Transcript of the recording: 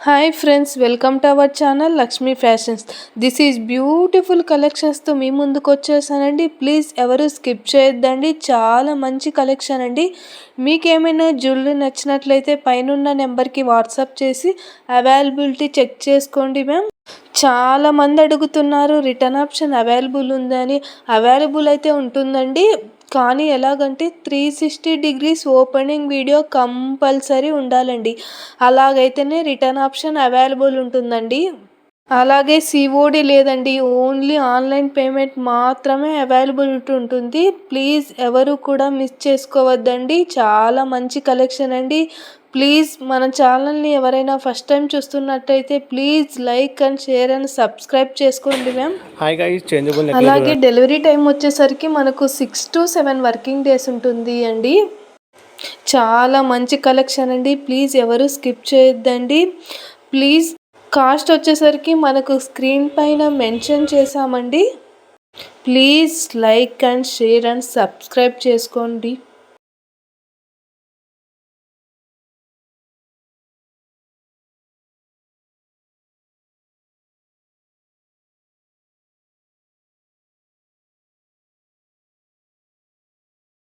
Hi friends, welcome to our channel Lakshmi fashions. This is beautiful కలెక్షన్స్తో మీ ముందుకు వచ్చేసానండి. ప్లీజ్ ఎవరు స్కిప్ చేయొద్దండి, చాలా మంచి కలెక్షన్ అండి. మీకు ఏమైనా జ్యువెలరీ నచ్చినట్లయితే పైన నెంబర్కి వాట్సాప్ చేసి అవైలబిలిటీ చెక్ చేసుకోండి మ్యామ్. చాలా మంది అడుగుతున్నారు రిటర్న్ ఆప్షన్ అవైలబుల్ ఉందని. అవైలబుల్ అయితే ఉంటుందండి, కానీ ఎలాగంటే 360 డిగ్రీస్ ఓపెనింగ్ వీడియో కంపల్సరీ ఉండాలండి. అలాగైతేనే రిటర్న్ ఆప్షన్ అవైలబుల్ ఉంటుందండి. అలాగే సిఓడి లేదండి, ఓన్లీ ఆన్లైన్ పేమెంట్ మాత్రమే అవైలబిలిటీ ఉంటుంది. ప్లీజ్ ఎవరు కూడా మిస్ చేసుకోవద్దండి, చాలా మంచి కలెక్షన్ అండి. ప్లీజ్ మన ఛానల్ని ఎవరైనా ఫస్ట్ టైం చూస్తున్నట్టయితే please like and share and subscribe చేసుకోండి మ్యామ్. అలాగే డెలివరీ టైం వచ్చేసరికి మనకు 6 to 7 వర్కింగ్ డేస్ ఉంటుంది అండి. చాలా మంచి కలెక్షన్ అండి, ప్లీజ్ ఎవరు స్కిప్ చేయొద్దండి. ప్లీజ్ కాస్ట్ వచ్చేసరికి మనకు స్క్రీన్ పైన మెన్షన్ చేశామండి. Please like and share and subscribe చేసుకోండి.